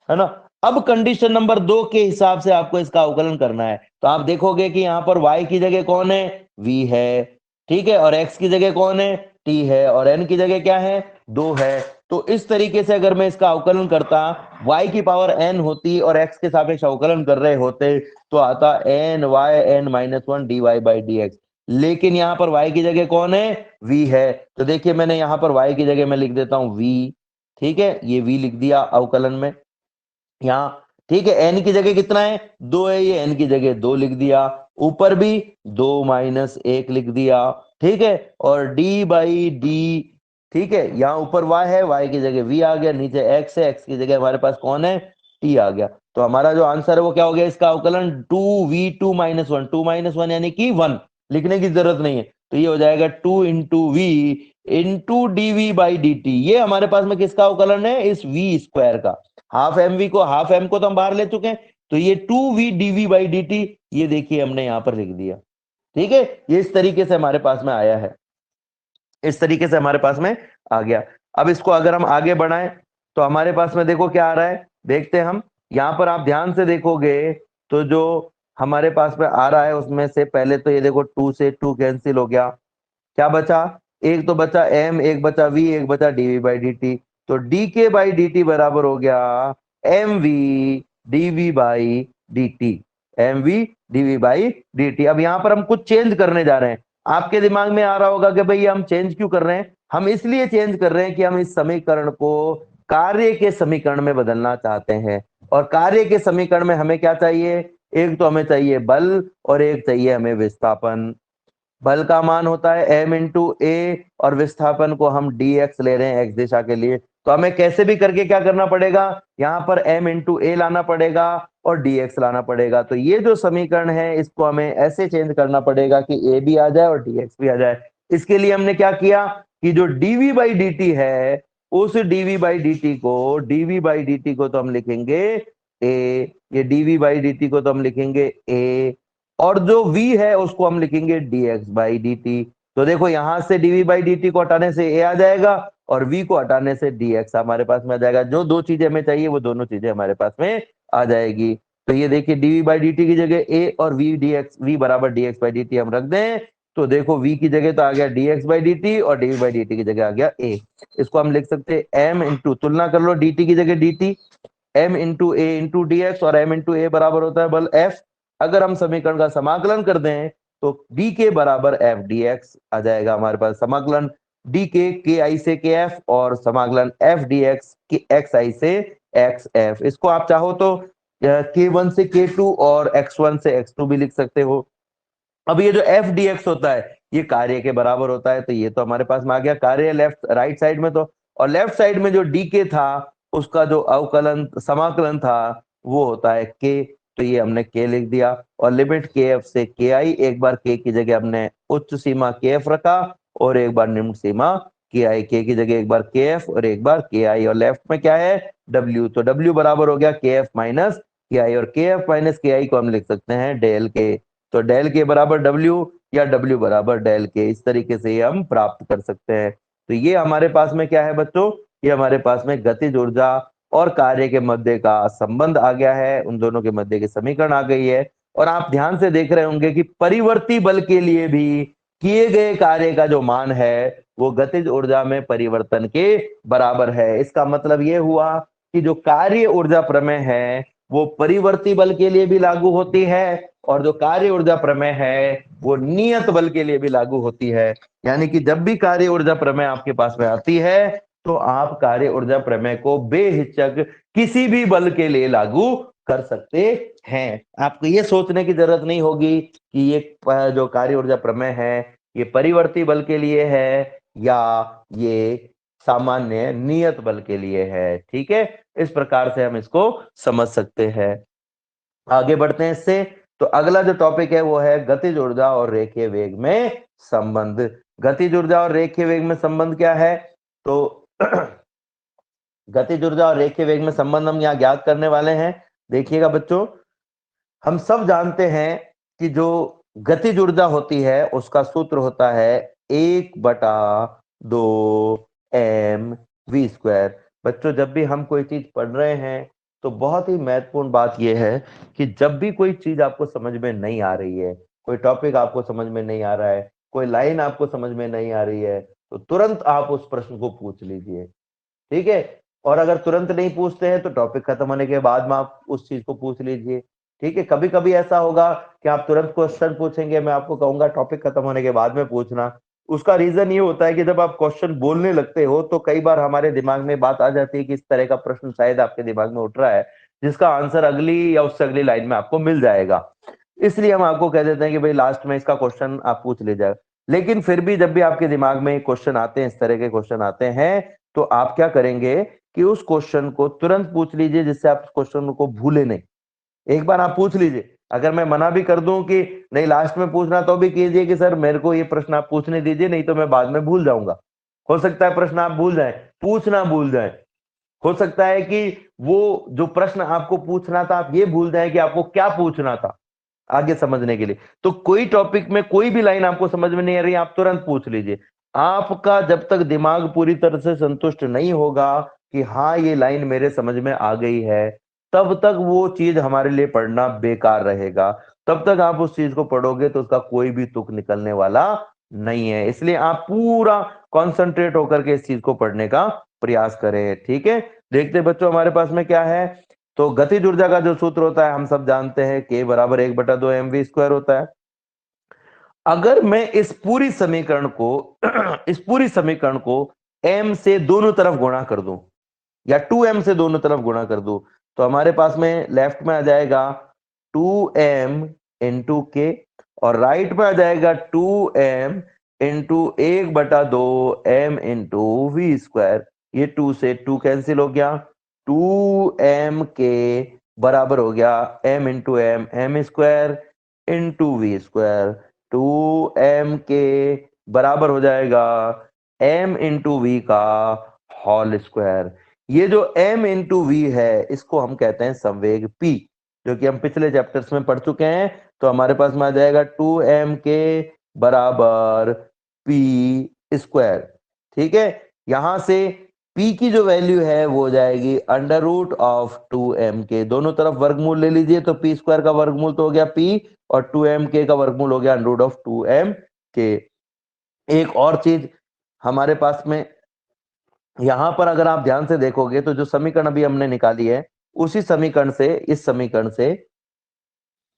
है ना। अब कंडीशन नंबर 2 के हिसाब से आपको इसका अवकलन करना है। तो आप देखोगे कि यहाँ पर y की जगह कौन है? v है, ठीक है, और x की जगह कौन है? t है, और n की जगह क्या है? 2 है। तो इस तरीके से अगर मैं इसका अवकलन करता, y की पावर n होती और x के सापेक्ष अवकलन कर रहे होते तो आता n-1 dy बाई dx। लेकिन यहाँ पर y की जगह कौन है? v है। तो देखिए मैंने यहाँ पर y की जगह में लिख देता हूं v, ठीक है, ये v लिख दिया अवकलन में यहाँ, ठीक है। n की जगह कितना है? 2 है, ये n की जगह 2 लिख दिया। ऊपर भी 2 माइनस 1 लिख दिया, ठीक है। और d बाई डी, ठीक है, यहाँ ऊपर y है, y की जगह v आ गया, नीचे x है, x की जगह हमारे पास कौन है? t आ गया। तो हमारा जो आंसर है वो क्या हो गया इसका अवकलन? 2v2 - 1, 2 - 1 यानी कि 1 लिखने की जरूरत नहीं है। तो ये हो जाएगा 2 into V into D V by D T. ये हमारे पास में किसका अवकलन है? इस v स्क्वायर का। हाफ एम को तो हम बाहर ले चुके हैं, तो ये 2v dv by D T, ये देखिए हमने यहां पर लिख दिया, ठीक है। ये इस तरीके से हमारे पास में आया है, इस तरीके से हमारे पास में आ गया। अब इसको अगर हम आगे बढ़ाएं तो हमारे पास में देखो क्या आ रहा है, देखते हैं हम। यहां पर आप ध्यान से देखोगे तो जो हमारे पास में आ रहा है उसमें से पहले तो ये देखो 2 से 2 कैंसिल हो गया, क्या बचा? एक तो बचा m, एक बचा v, एक बचा dv बाई डी टी। तो dk बाई डी टी बराबर हो गया mv dv by D T, mv dv by D T. अब यहाँ पर हम कुछ चेंज करने जा रहे हैं। आपके दिमाग में आ रहा होगा कि भाई हम चेंज क्यों कर रहे हैं? हम इसलिए चेंज कर रहे हैं कि हम इस समीकरण को कार्य के समीकरण में बदलना चाहते हैं। और कार्य के समीकरण में हमें क्या चाहिए? एक तो हमें चाहिए बल और एक चाहिए हमें विस्थापन। बल का मान होता है m इंटू ए और विस्थापन को हम dx ले रहे हैं x दिशा के लिए। तो हमें कैसे भी करके क्या करना पड़ेगा? यहाँ पर m इंटू ए लाना पड़ेगा और dx लाना पड़ेगा। तो ये जो समीकरण है इसको हमें ऐसे चेंज करना पड़ेगा कि a भी आ जाए और dx भी आ जाए। इसके लिए हमने क्या किया कि जो dv बाई dt है, उस dv बाई dt को तो हम लिखेंगे a, ये dv बाई dt को तो हम लिखेंगे a, और जो v है उसको हम लिखेंगे dx बाई dt। तो देखो यहां से dv बाई dt को हटाने से a आ जाएगा और v को हटाने से dx हमारे पास में आ जाएगा। जो दो चीजें हमें चाहिए वो दोनों चीजें हमारे पास में आ जाएगी। तो ये देखिए dv बाई dt की जगह a और v बराबर dx बाई dt हम रख दें तो देखो v की जगह तो आ गया dx बाई dt और dv बाई dt की जगह आ गया a। इसको हम लिख सकते हैं m इंटू, तुलना कर लो, dt की जगह dt, m into A into dx, और m इंटू ए बराबर होता है बल F। अगर हम समीकरण का समाकलन कर दें तो डी के बराबर एफ डी एक्स आ जाएगा हमारे पास। समाकलन डी के आई से के एफ और समाकलन एफ डी एक्स के एक्स आई से एक्स एफ। इसको आप चाहो तो के वन से के टू और एक्स वन से एक्स टू भी लिख सकते हो। अब ये जो एफ डी एक्स होता है ये कार्य के बराबर होता है, तो ये तो हमारे पास में आ गया कार्य लेफ्ट राइट साइड में। तो और लेफ्ट साइड में जो डी के था उसका जो अवकलन समाकलन था वो होता है के, तो ये हमने के लिख दिया। और लिमिट के एफ से के आई, एक बार के की जगह हमने उच्च सीमा के एफ रखा और एक बार निम्न सीमा के आई, के की जगह एक बार के एफ और एक बार के आई, और लेफ्ट में क्या है? डब्ल्यू। तो डब्ल्यू बराबर हो गया के एफ माइनस के आई, और के एफ माइनस के आई को हम लिख सकते हैं डेल के। तो डेल के बराबर डब्ल्यू या डब्ल्यू बराबर डेल के, इस तरीके से हम प्राप्त कर सकते हैं। तो ये हमारे पास में क्या है बच्चों? ये हमारे पास में गतिज ऊर्जा और कार्य के मध्य का संबंध आ गया है, उन दोनों के मध्य की समीकरण आ गई है। और आप ध्यान से देख रहे होंगे कि परिवर्ती बल के लिए भी किए गए कार्य का जो मान है वो गतिज ऊर्जा में परिवर्तन के बराबर है। इसका मतलब ये हुआ कि जो कार्य ऊर्जा प्रमेय है वो परिवर्ती बल के लिए भी लागू होती है और जो कार्य ऊर्जा प्रमेय है वो नियत बल के लिए भी लागू होती है। यानी कि जब भी कार्य ऊर्जा प्रमेय आपके पास में आती है तो आप कार्य ऊर्जा प्रमेय को बेहिचक किसी भी बल के लिए लागू कर सकते हैं। आपको ये सोचने की जरूरत नहीं होगी कि ये जो कार्य ऊर्जा प्रमेय है ये परिवर्ती बल के लिए है या ये सामान्य नियत बल के लिए है। ठीक है, इस प्रकार से हम इसको समझ सकते हैं। आगे बढ़ते हैं इससे। तो अगला जो टॉपिक है वो है गतिज ऊर्जा और रेखीय वेग में संबंध। गतिज ऊर्जा और रेखीय वेग में संबंध क्या है? तो गतिज ऊर्जा और रेखीय वेग में संबंध हम यहाँ ज्ञात करने वाले हैं। देखिएगा बच्चों, हम सब जानते हैं कि जो गतिज ऊर्जा होती है उसका सूत्र होता है 1/2 mv²। बच्चों, जब भी हम कोई चीज पढ़ रहे हैं तो बहुत ही महत्वपूर्ण बात यह है कि जब भी कोई चीज आपको समझ में नहीं आ रही है, कोई टॉपिक आपको समझ में नहीं आ रहा है, कोई लाइन आपको समझ में नहीं आ रही है, तो तुरंत आप उस प्रश्न को पूछ लीजिए। ठीक है, और अगर तुरंत नहीं पूछते हैं तो टॉपिक खत्म होने के बाद में आप उस चीज को पूछ लीजिए। ठीक है, कभी कभी ऐसा होगा कि आप तुरंत क्वेश्चन पूछेंगे, मैं आपको कहूंगा टॉपिक खत्म होने के बाद में पूछना। उसका रीजन ये होता है कि जब आप क्वेश्चन बोलने लगते हो तो कई बार हमारे दिमाग में बात आ जाती है कि इस तरह का प्रश्न शायद आपके दिमाग में उठ रहा है जिसका आंसर अगली या उससे अगली लाइन में आपको मिल जाएगा। इसलिए हम आपको कह देते हैं कि भाई लास्ट में इसका क्वेश्चन आप पूछ लीजिए। लेकिन फिर भी जब भी आपके दिमाग में क्वेश्चन आते हैं, इस तरह के क्वेश्चन आते हैं, तो आप क्या करेंगे कि उस क्वेश्चन को तुरंत पूछ लीजिए जिससे आप क्वेश्चन को भूले नहीं। एक बार आप पूछ लीजिए। अगर मैं मना भी कर दूं कि नहीं लास्ट में पूछना, तो भी कीजिए कि सर मेरे को ये प्रश्न आप पूछने दीजिए, नहीं तो मैं बाद में भूल जाऊंगा। हो सकता है प्रश्न आप भूल जाएं, पूछना भूल जाएं। हो सकता है कि वो जो प्रश्न आपको पूछना था आप ये भूल जाएं कि आपको क्या पूछना था आगे समझने के लिए। तो कोई टॉपिक में कोई भी लाइन आपको समझ में नहीं आ रही, आप तुरंत पूछ लीजिए। आपका जब तक दिमाग पूरी तरह से संतुष्ट नहीं होगा कि हाँ ये लाइन मेरे समझ में आ गई है, तब तक वो चीज हमारे लिए पढ़ना बेकार रहेगा। तब तक आप उस चीज को पढ़ोगे तो उसका कोई भी तुक निकलने वाला नहीं है। इसलिए आप पूरा कॉन्सेंट्रेट होकर के इस चीज को पढ़ने का प्रयास करें। ठीक है, देखते बच्चों हमारे पास में क्या है। तो गतिज ऊर्जा का जो सूत्र होता है हम सब जानते हैं, K बराबर 1/2 mv² होता है। अगर मैं इस पूरी समीकरण को इस पूरी समीकरण को m से दोनों तरफ गुणा कर दूं या 2m से दोनों तरफ गुणा कर दूं, तो हमारे पास में लेफ्ट में आ जाएगा 2m इंटू के और राइट में आ जाएगा 2m into 1/2m into v²। ये 2 से 2 कैंसिल हो गया, 2m के बराबर हो गया m into M m² into v²। 2m के बराबर हो जाएगा m इंटू वी का होल स्क्वायर। ये जो m इंटू वी है इसको हम कहते हैं संवेग p, जो कि हम पिछले चैप्टर्स में पढ़ चुके हैं। तो हमारे पास में आ जाएगा 2m के बराबर p²। ठीक है, यहां से p की जो वैल्यू है वो हो जाएगी √2m के। दोनों तरफ वर्गमूल ले लीजिए तो p² का वर्गमूल तो हो गया p और 2m के का वर्गमूल हो गया √2m के। एक और चीज हमारे पास में यहां पर अगर आप ध्यान से देखोगे तो जो समीकरण अभी हमने निकाली है उसी समीकरण से, इस समीकरण से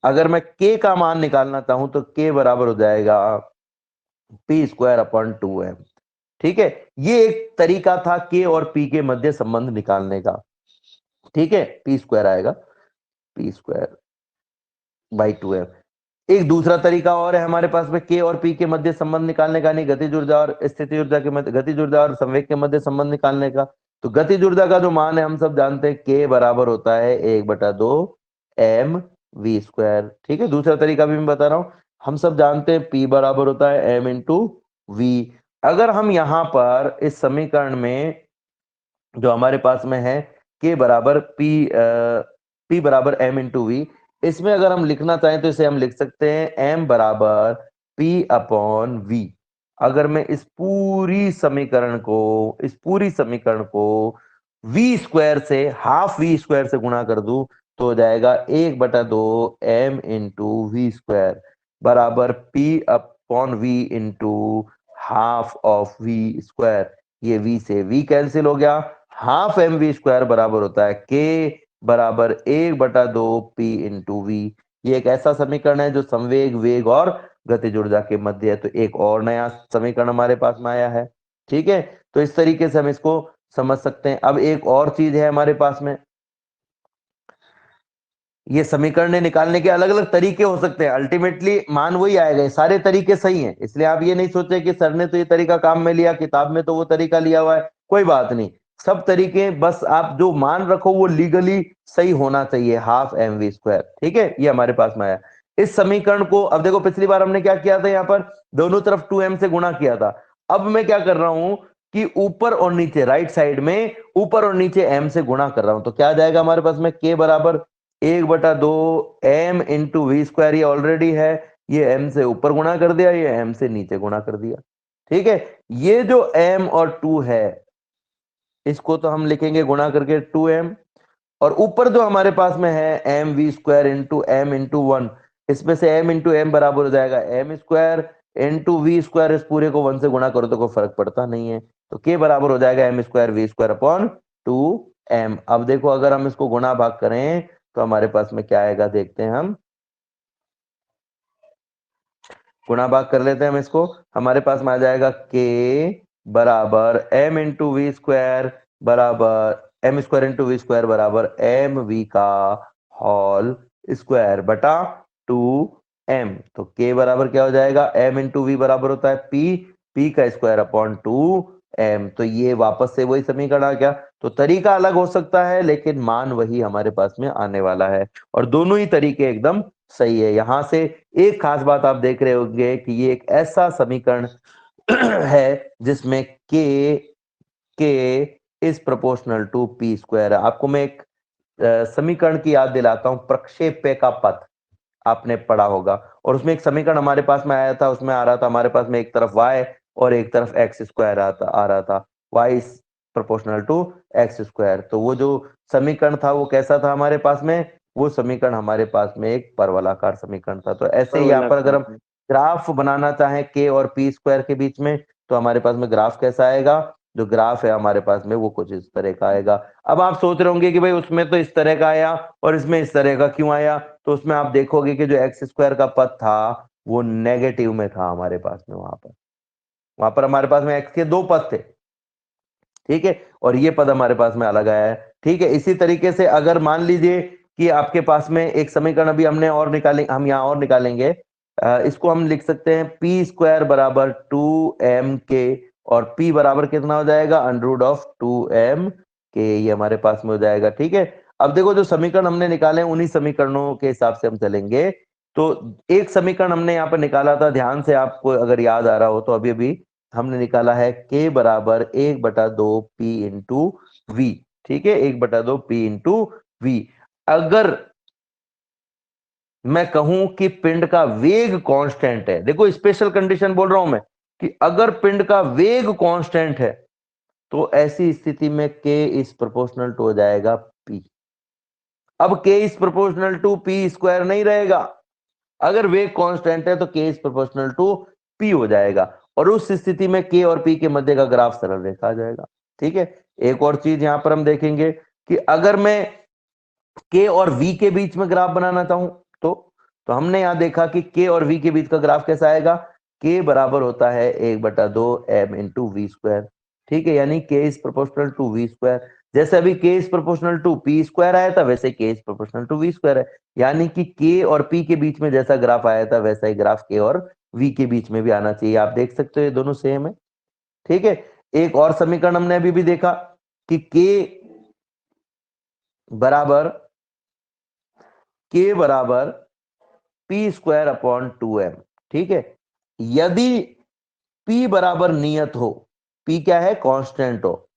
अगर मैं k का मान निकालना चाहूं तो k बराबर हो जाएगा p²/2m। ठीक है, ये एक तरीका था k और p के मध्य संबंध निकालने का। ठीक है, p² आएगा p²/2m। एक दूसरा तरीका और है हमारे पास में k और p के मध्य संबंध निकालने का, नहीं गतिज ऊर्जा और स्थिति ऊर्जा के मध्य, गतिज ऊर्जा और संवेग के मध्य संबंध निकालने का। तो गतिज ऊर्जा का जो मान है हम सब जानते हैं k बराबर होता है 1/2 mv²। ठीक है, दूसरा तरीका भी मैं बता रहा हूं। हम सब जानते हैं p बराबर होता है m इंटू वी। अगर हम यहां पर इस समीकरण में जो हमारे पास में है k बराबर p बराबर m इंटू वी, इसमें अगर हम लिखना चाहें तो इसे हम लिख सकते हैं m बराबर p/v। अगर मैं इस पूरी समीकरण को v² से, हाफ v² से गुणा कर दूं तो हो जाएगा 1/2 m इंटू वी² बराबर upon V into half of V square. ये v से v कैंसिल हो गया, हाफ एम वी स्क्वायर बराबर होता है k बराबर 1/2 p इंटू वी। ये एक ऐसा समीकरण है जो संवेग, वेग और गतिज ऊर्जा के मध्य है। तो एक और नया समीकरण हमारे पास में आया है। ठीक है, तो इस तरीके से हम इसको समझ सकते हैं। अब एक और चीज है हमारे पास में, ये समीकरण निकालने के अलग अलग तरीके हो सकते हैं, अल्टीमेटली मान वही आएगा। ये सारे तरीके सही हैं, इसलिए आप ये नहीं सोचे कि सर ने तो ये तरीका काम में लिया, किताब में तो वो तरीका लिया हुआ है। कोई बात नहीं, सब तरीके, बस आप जो मान रखो वो लीगली सही होना चाहिए, हाफ एम वी स्क्वायर। ठीक है, ये हमारे पास में आया। इस समीकरण को अब देखो, पिछली बार हमने क्या किया था, यहाँ पर दोनों तरफ 2m से गुणा किया था। अब मैं क्या कर रहा हूं कि ऊपर और नीचे, राइट साइड में ऊपर और नीचे m से गुणा कर रहा हूं। तो क्या आ जाएगा हमारे पास में, k बराबर 1/2 m इंटू वी स्क्वायर। ये ऑलरेडी है, ये m से ऊपर गुणा कर दिया, ये m से नीचे गुणा कर दिया। ठीक है, ये जो m और 2 है, इसको तो हम लिखेंगे गुणा करके 2m, और ऊपर जो हमारे पास में है M V square into M into 1, इसमें से m इंटू एम बराबर हो जाएगा m square into we square. इस पूरे को 1 से गुणा करो तो कोई फर्क पड़ता नहीं है, तो k बराबर हो जाएगा m square V square upon 2m। अब देखो, अगर हम इसको गुणा भाग करें तो हमारे पास में क्या आएगा, देखते हैं हम। गुणा भाग कर लेते हैं हम इसको, हमारे पास में आ जाएगा k बराबर m इंटू वी स्क्वायर बराबर m square into we square बराबर एम वी का होल स्क्वायर बटा 2m। तो k बराबर क्या हो जाएगा, m इंटू वी बराबर होता है p का स्क्वायर अपॉन 2m। तो ये वापस से वही समीकरण आ गया। तो तरीका अलग हो सकता है, लेकिन मान वही हमारे पास में आने वाला है, और दोनों ही तरीके एकदम सही है। यहां से एक खास बात आप देख रहे होंगे कि ये एक ऐसा समीकरण है जिसमें K is proportional to P square. आपको मैं एक समीकरण की याद दिलाता हूं, प्रक्षेप्य का पथ आपने पढ़ा होगा, और उसमें एक समीकरण हमारे पास में आया था। उसमें आ रहा था हमारे पास में एक तरफ y और एक तरफ x स्क्वायर आ रहा था, y is proportional to x square. तो वो जो समीकरण था वो कैसा था हमारे पास में, वो समीकरण हमारे पास में एक परवलयाकार समीकरण था। तो ऐसे ही यहाँ पर अगर हम ग्राफ बनाना चाहें k और p स्क्वायर के बीच में, तो हमारे पास में ग्राफ कैसा आएगा, जो ग्राफ है हमारे पास में वो कुछ इस तरह का आएगा। अब आप सोच रहे होंगे कि भाई उसमें तो इस तरह का आया और इसमें इस तरह का क्यों आया, तो उसमें आप देखोगे कि जो एक्स स्क्वायर का पद था वो नेगेटिव में था हमारे पास में। वहां पर हमारे पास में एक्स के 2 पद थे, ठीक है, और ये पद हमारे पास में अलग आया है। ठीक है, इसी तरीके से अगर मान लीजिए कि आपके पास में एक समीकरण अभी हमने और निकालेंगे, हम यहाँ और निकालेंगे, इसको हम लिख सकते हैं पी स्क्वायर बराबर 2m k, और p बराबर कितना हो जाएगा, √2m k, ये हमारे पास में हो जाएगा। ठीक है, अब देखो जो समीकरण हमने निकाले हैं उन्हीं समीकरणों के हिसाब से हम चलेंगे। तो एक समीकरण हमने यहाँ पर निकाला था, ध्यान से आपको अगर याद आ रहा हो तो, अभी अभी हमने निकाला है k बराबर 1/2 p इंटू वी। ठीक है, 1/2 p इंटू वी। अगर मैं कहूं कि पिंड का वेग कांस्टेंट है, देखो स्पेशल कंडीशन बोल रहा हूं मैं, कि अगर पिंड का वेग कांस्टेंट है तो ऐसी स्थिति में k इज प्रोपोर्शनल टू हो जाएगा p। अब k is proportional to p square नहीं रहेगा, अगर वेग कांस्टेंट है तो k is proportional to p हो जाएगा, और उस स्थिति में k और p के मध्य का ग्राफ सरल रेखा आ जाएगा। ठीक है, एक और चीज यहां पर हम देखेंगे कि अगर मैं k और v के बीच में ग्राफ बनाना चाहूं तो हमने यहां देखा कि k और v के बीच का ग्राफ कैसा आएगा, k बराबर होता है 1/2 m इंटू वी स्क्वायर। ठीक है, यानी k is proportional to V square. जैसे अभी k is proportional to p square आया था, वैसे k is proportional to V square है, यानी कि k और p के बीच में जैसा ग्राफ आया था वैसा ही ग्राफ k और v के बीच में भी आना चाहिए। आप देख सकते हो ये दोनों सेम है। ठीक है, एक और समीकरण हमने अभी भी देखा कि k बराबर पी स्क्वायर अपॉन 2m। ठीक है, यदि p बराबर नियत हो, p क्या है, कांस्टेंट हो,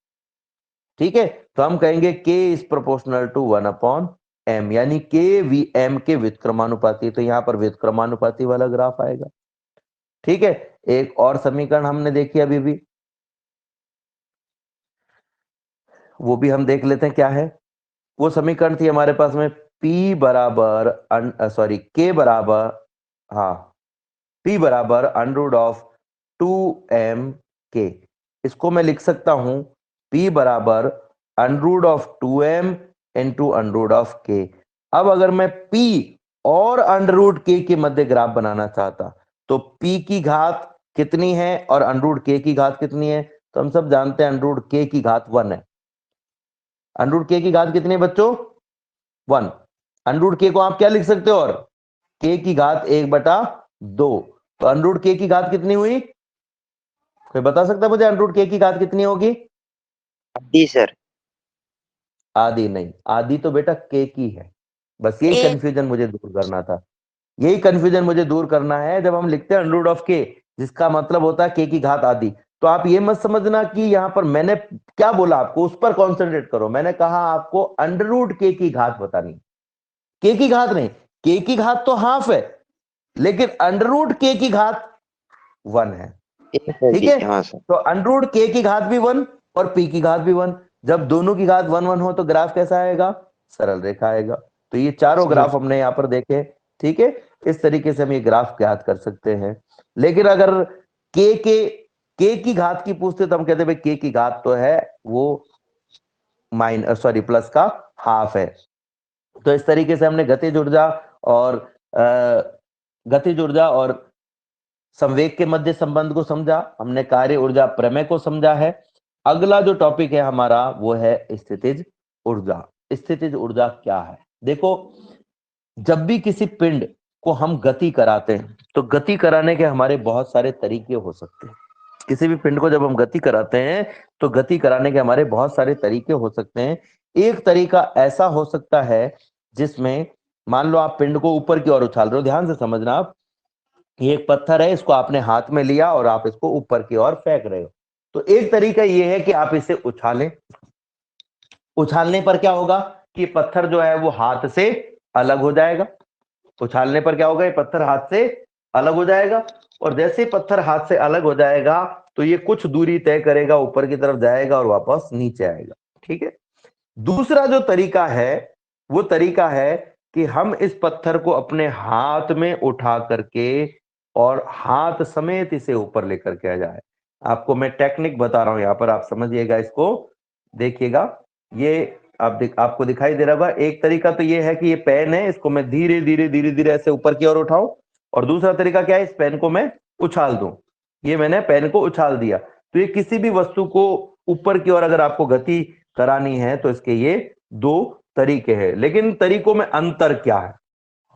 ठीक है, तो हम कहेंगे k is proportional to 1/m, यानी k v m के व्युत्क्रमानुपाती। तो यहां पर व्युत्क्रमानुपाती वाला ग्राफ आएगा। ठीक है, एक और समीकरण हमने देखी अभी भी, वो भी हम देख लेते हैं क्या है। वो समीकरण थी हमारे पास में p बराबर, सॉरी, k बराबर, हाँ, P बराबर अंडर ऑफ 2m k। इसको मैं लिख सकता हूं P बराबर under of 2m into under of k। अब अगर मैं P और अंडर रूट k के मध्य ग्राफ बनाना चाहता तो P की घात कितनी है और अंडर रूट k की घात कितनी है? तो हम सब जानते हैं अंडर रूट k की घात 1 है। अंडर रूट k की घात कितनी है बच्चों? 1। अंडर रूट k को आप क्या लिख सकते हो? और k की घात 1/2। तो अंडर रूट k की घात कितनी हुई? कोई बता सकता है मुझे अंडर रूट k की घात कितनी होगी? आधी सर। आधी नहीं, आधी तो बेटा k की है। बस यही एक कंफ्यूजन मुझे दूर करना था। यही कंफ्यूजन मुझे दूर करना है। जब हम लिखते हैं अंडर रूट ऑफ k, जिसका मतलब होता है k की घात आधी, तो आप ये मत समझना कि यहां पर मैंने क्या बोला आपको उस पर कॉन्सेंट्रेट करो। मैंने कहा आपको अंडर रूट k की घात बतानी, k की घात नहीं। k की घात तो हाफ है, लेकिन अंडर रूट k की घात 1 है। एक ठीक है, होगी, हाँ सर। तो अंडर रूट k की घात भी 1 और p की घात भी 1। जब दोनों की घात 1 1 हो तो ग्राफ कैसा आएगा? सरल रेखा आएगा। तो ये चारों ग्राफ हमने यहां पर देखे। ठीक है, इस तरीके से हम ये ग्राफ ज्ञात कर सकते हैं। लेकिन अगर k की घात की पूछते तो हम कहते भाई k की घात तो है वो प्लस का हाफ है। तो इस तरीके से हमने गतिज ऊर्जा और संवेग के मध्य संबंध को समझा, हमने कार्य ऊर्जा प्रमेय को समझा है। अगला जो टॉपिक है हमारा वो है स्थितिज ऊर्जा। स्थितिज ऊर्जा क्या है? देखो, जब भी किसी पिंड को हम गति कराते हैं तो गति कराने के हमारे बहुत सारे तरीके हो सकते हैं। किसी भी पिंड को जब हम गति कराते हैं तो गति कराने के हमारे बहुत सारे तरीके हो सकते हैं। एक तरीका ऐसा हो सकता है जिसमें मान लो आप पिंड को ऊपर की ओर उछाल रहे हो। ध्यान से समझना आप, ये एक पत्थर है, इसको आपने हाथ में लिया और आप इसको ऊपर की ओर फेंक रहे हो। तो एक तरीका यह है कि आप इसे उछालें। उछालने पर क्या होगा कि पत्थर जो है वो हाथ से अलग हो जाएगा। उछालने पर क्या होगा? ये पत्थर हाथ से अलग हो जाएगा, और जैसे पत्थर हाथ से अलग हो जाएगा तो ये कुछ दूरी तय करेगा, ऊपर की तरफ जाएगा और वापस नीचे आएगा। ठीक है। दूसरा जो तरीका है वो तरीका है कि हम इस पत्थर को अपने हाथ में उठा करके और हाथ समेत इसे ऊपर लेकर के आ जाए। आपको मैं टेक्निक बता रहा हूं, यहां पर आप समझिएगा, इसको देखिएगा। ये आपको दिखाई दे रहा होगा। एक तरीका तो ये है कि ये पेन है, इसको मैं धीरे धीरे धीरे धीरे ऐसे ऊपर की ओर उठाऊं, और दूसरा तरीका क्या है, इस पेन को मैं उछाल दूं। ये मैंने पेन को उछाल दिया। तो ये किसी भी वस्तु को ऊपर की ओर अगर आपको गति करानी है तो इसके ये दो तरीके हैं। लेकिन तरीकों में अंतर क्या है?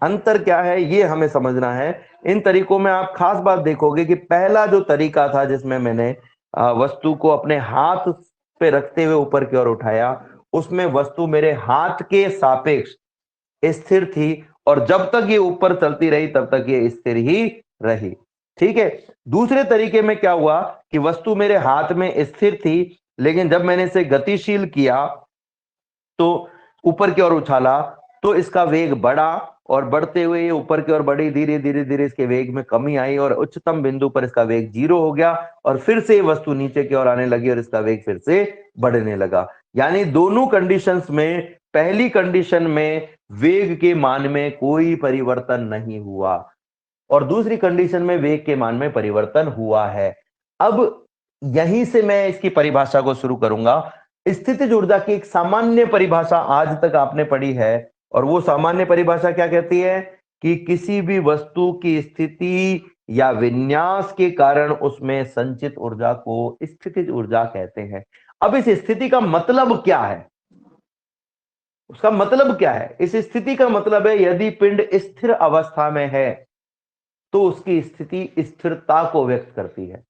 अंतर क्या है ये हमें समझना है। इन तरीकों में आप खास बात देखोगे कि पहला जो तरीका था जिसमें मैंने वस्तु को अपने हाथ पे रखते हुए ऊपर की ओर उठाया, उसमें वस्तु मेरे हाथ के सापेक्ष स्थिर थी, और जब तक ये ऊपर चलती रही तब तक ये स्थिर ही रही। ठीक है। दूसरे तरीके में क्या हुआ कि वस्तु मेरे हाथ में स्थिर थी, लेकिन जब मैंने इसे गतिशील किया तो ऊपर की ओर उछाला तो इसका वेग बढ़ा, और बढ़ते हुए ये ऊपर की ओर बढ़ी, धीरे धीरे धीरे इसके वेग में कमी आई और उच्चतम बिंदु पर इसका वेग 0 हो गया, और फिर से वस्तु नीचे की ओर आने लगी और इसका वेग फिर से बढ़ने लगा। यानी दोनों कंडीशंस में, पहली कंडीशन में वेग के मान में कोई परिवर्तन नहीं हुआ, और दूसरी कंडीशन में वेग के मान में परिवर्तन हुआ है। अब यहीं से मैं इसकी परिभाषा को शुरू करूंगा। स्थितिज ऊर्जा की एक सामान्य परिभाषा आज तक आपने पढ़ी है, और वो सामान्य परिभाषा क्या कहती है कि किसी भी वस्तु की स्थिति या विन्यास के कारण उसमें संचित ऊर्जा को स्थितिज ऊर्जा कहते हैं। अब इस स्थिति का मतलब क्या है? उसका मतलब क्या है? इस स्थिति का मतलब है यदि पिंड स्थिर अवस्था में है तो उसकी स्थिति स्थिरता को व्यक्त करती है।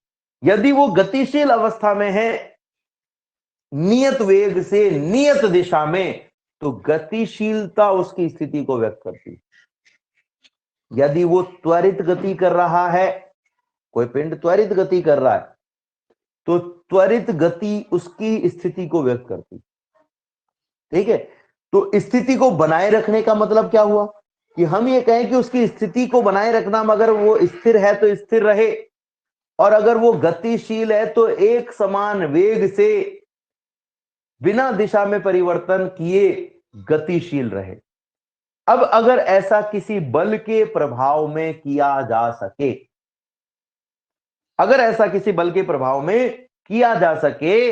यदि वो गतिशील अवस्था में है नियत वेग से नियत दिशा में, तो गतिशीलता उसकी स्थिति को व्यक्त करती है। यदि वो त्वरित गति कर रहा है, कोई पिंड त्वरित गति कर रहा है, तो त्वरित गति उसकी स्थिति को व्यक्त करती है। ठीक है। तो स्थिति को बनाए रखने का मतलब क्या हुआ कि हम ये कहें कि उसकी स्थिति को बनाए रखना, अगर वो स्थिर है तो स्थिर रहे, और अगर वो गतिशील है तो एक समान वेग से बिना दिशा में परिवर्तन किए गतिशील रहे। अब अगर ऐसा किसी बल के प्रभाव में किया जा सके, अगर ऐसा किसी बल के प्रभाव में किया जा सके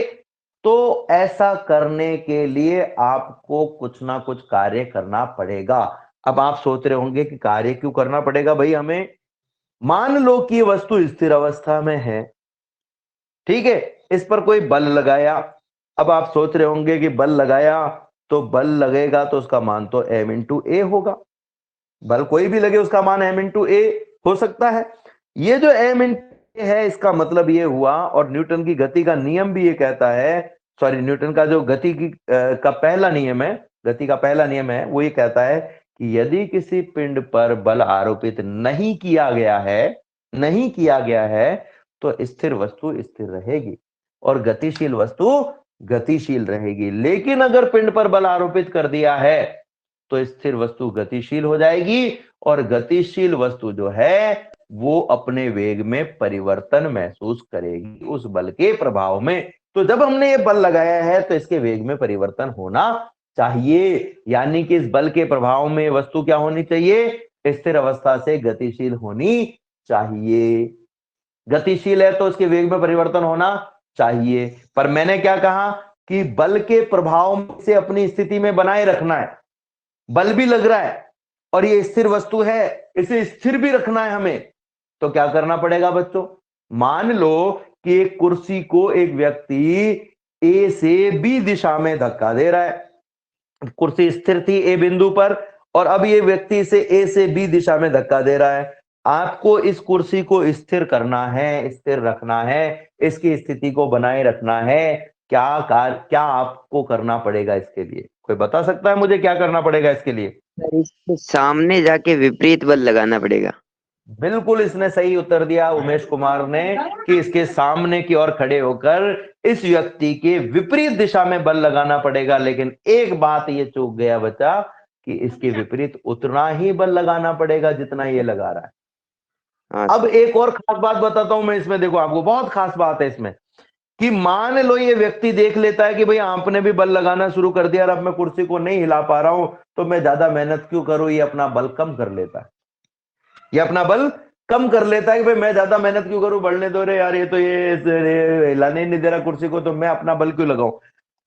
तो ऐसा करने के लिए आपको कुछ ना कुछ कार्य करना पड़ेगा। अब आप सोच रहे होंगे कि कार्य क्यों करना पड़ेगा भाई हमें? मान लो कि ये वस्तु स्थिर अवस्था में है, ठीक है, इस पर कोई बल लगाया। अब आप सोच रहे होंगे कि बल लगाया तो बल लगेगा तो उसका मान तो m इंटू ए होगा। बल कोई भी लगे उसका मान m इंटू ए हो सकता है। ये जो m इंटू ए है इसका मतलब ये हुआ, और न्यूटन की गति का नियम भी ये कहता है, सॉरी न्यूटन का जो गति की का पहला नियम है, गति का पहला नियम है, वो ये कहता है कि यदि किसी पिंड पर बल आरोपित नहीं किया गया है तो स्थिर वस्तु स्थिर रहेगी और गतिशील वस्तु गतिशील रहेगी। लेकिन अगर पिंड पर बल आरोपित कर दिया है तो स्थिर वस्तु गतिशील हो जाएगी और गतिशील वस्तु जो है वो अपने वेग में परिवर्तन महसूस करेगी उस बल के प्रभाव में। तो जब हमने ये बल लगाया है तो इसके वेग में परिवर्तन होना चाहिए, यानी कि इस बल के प्रभाव में वस्तु क्या होनी चाहिए? स्थिर अवस्था से गतिशील होनी चाहिए। गतिशील है तो उसके वेग में परिवर्तन होना चाहिए। पर मैंने क्या कहा कि बल के प्रभाव से अपनी स्थिति में बनाए रखना है। बल भी लग रहा है और ये स्थिर वस्तु है, इसे स्थिर भी रखना है हमें। तो क्या करना पड़ेगा बच्चों? मान लो कि एक कुर्सी को एक व्यक्ति ए से बी दिशा में धक्का दे रहा है। कुर्सी स्थिर थी ए बिंदु पर और अब ये व्यक्ति इसे ए से बी दिशा में धक्का दे रहा है। आपको इस कुर्सी को स्थिर करना है, स्थिर रखना है, इसकी स्थिति को बनाए रखना है। क्या आपको करना पड़ेगा इसके लिए? कोई बता सकता है मुझे क्या करना पड़ेगा इसके लिए? सर इसके सामने जाके विपरीत बल लगाना पड़ेगा। बिल्कुल इसने सही उत्तर दिया उमेश कुमार ने कि इसके सामने की ओर खड़े होकर इस व्यक्ति के विपरीत दिशा में बल लगाना पड़ेगा। लेकिन एक बात ये चूक गया बच्चा कि इसके विपरीत उतना ही बल लगाना पड़ेगा जितना ये लगा रहा है। हाँ अब सर। एक और खास बात बताता हूं मैं इसमें, देखो आपको बहुत खास बात है इसमें कि मान लो ये व्यक्ति देख लेता है कि भाई आपने भी बल लगाना शुरू कर दिया और अब मैं कुर्सी को नहीं हिला पा रहा हूं तो मैं ज्यादा मेहनत क्यों करूं, ये अपना बल कम कर लेता है। ये अपना बल कम कर लेता है कि भाई मैं ज्यादा मेहनत क्यों करूं, बढ़ने दो रे यार, ये तो ये हिलाने नहीं दे रहा कुर्सी को, तो मैं अपना बल क्यों लगाऊं।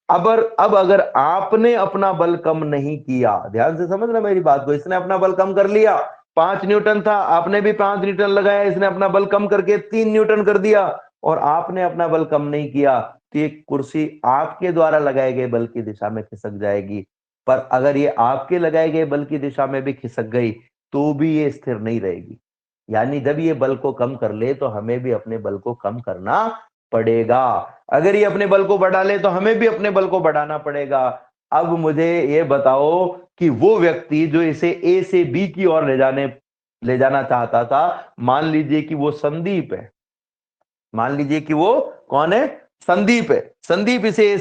अब अगर आपने अपना बल कम नहीं किया, ध्यान से समझना मेरी बात को, इसने अपना बल कम कर लिया, 5 न्यूटन था, आपने भी 5 न्यूटन लगाया, इसने अपना बल कम करके 3 न्यूटन कर दिया और आपने अपना बल कम नहीं किया, तो ये कुर्सी आपके द्वारा लगाए गए बल की दिशा में खिसक जाएगी। पर अगर ये आपके लगाए गए बल की दिशा में भी खिसक गई तो भी ये स्थिर नहीं रहेगी। यानी जब ये बल को कम कर ले तो हमें भी अपने बल को कम करना पड़ेगा। अगर ये अपने बल को बढ़ा ले तो हमें भी अपने बल को बढ़ाना पड़ेगा। अब मुझे ये बताओ कि वो व्यक्ति जो इसे ए से बी की ओर ले जाना चाहता था, मान लीजिए कि वो संदीप है, मान लीजिए कि वो कौन है? संदीप है। संदीप इसे ए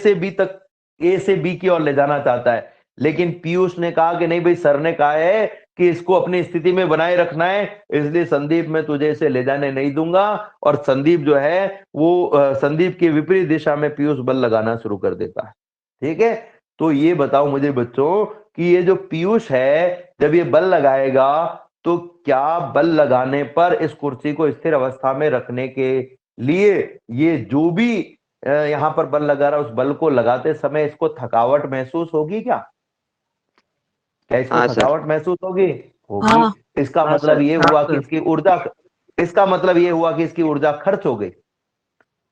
से बी की ओर ले जाना चाहता है, लेकिन पीयूष ने कहा कि नहीं भाई, सर ने कहा है कि इसको अपनी स्थिति में बनाए रखना है, इसलिए संदीप मैं तुझे इसे ले जाने नहीं दूंगा। और संदीप जो है वो संदीप के विपरीत दिशा में पीयूष बल लगाना शुरू कर देता है। ठीक है, तो ये बताओ मुझे बच्चों कि ये जो पीयूष है जब ये बल लगाएगा तो क्या बल लगाने पर इस कुर्सी को स्थिर अवस्था में रखने के लिए ये जो भी यहां पर बल लगा रहा है, उस बल को लगाते समय इसको थकावट महसूस होगी क्या? क्या इसको हाँ सर। थकावट महसूस होगी? होगी। हाँ इसका हाँ मतलब सर। ये हुआ कि इसका मतलब ये हुआ कि इसकी ऊर्जा खर्च हो गई।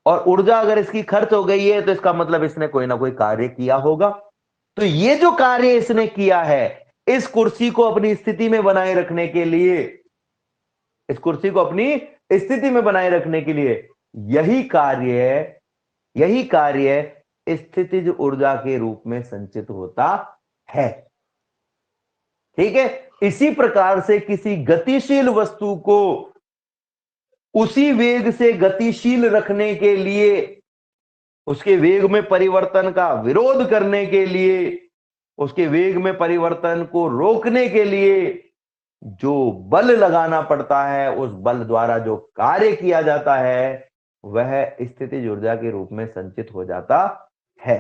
और ऊर्जा अगर इसकी खर्च हो गई है तो इसका मतलब इसने कोई ना कोई कार्य किया होगा। तो ये जो कार्य इसने किया है, इस कुर्सी को अपनी स्थिति में बनाए रखने के लिए, इस कुर्सी को अपनी स्थिति में बनाए रखने के लिए यही कार्य स्थितिज ऊर्जा के रूप में संचित होता है। ठीक है, इसी प्रकार से किसी गतिशील वस्तु को उसी वेग से गतिशील रखने के लिए, उसके वेग में परिवर्तन का विरोध करने के लिए, उसके वेग में परिवर्तन को रोकने के लिए जो बल लगाना पड़ता है, उस बल द्वारा जो कार्य किया जाता है वह स्थितिज ऊर्जा के रूप में संचित हो जाता है।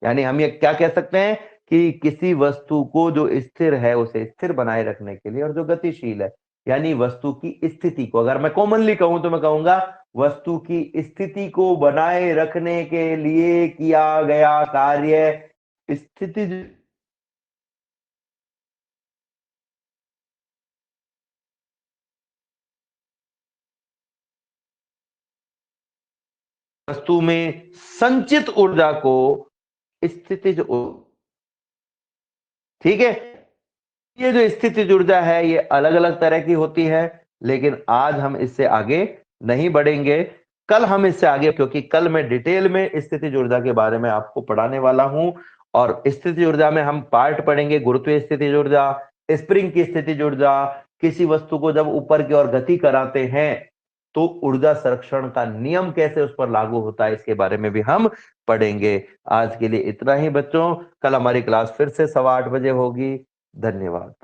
यानी हम ये क्या कह सकते हैं कि किसी वस्तु को जो स्थिर है उसे स्थिर बनाए रखने के लिए, और जो गतिशील है यानी वस्तु की स्थिति को, अगर मैं कॉमनली कहूं तो मैं कहूंगा वस्तु की स्थिति को बनाए रखने के लिए किया गया कार्य स्थिति वस्तु में संचित ऊर्जा को स्थितिज ठीक है। ये जो स्थितिज ऊर्जा है ये अलग अलग तरह की होती है, लेकिन आज हम इससे आगे नहीं बढ़ेंगे। कल हम इससे आगे, क्योंकि कल मैं डिटेल में स्थितिज ऊर्जा के बारे में आपको पढ़ाने वाला हूं। और स्थितिज ऊर्जा में हम पार्ट पढ़ेंगे, गुरुत्वीय स्थितिज ऊर्जा, स्प्रिंग की स्थितिज ऊर्जा, किसी वस्तु को जब ऊपर की ओर गति कराते हैं तो ऊर्जा संरक्षण का नियम कैसे उस पर लागू होता है, इसके बारे में भी हम पढ़ेंगे। आज के लिए इतना ही बच्चों, कल हमारी क्लास फिर से 8:15 बजे होगी। धन्यवाद।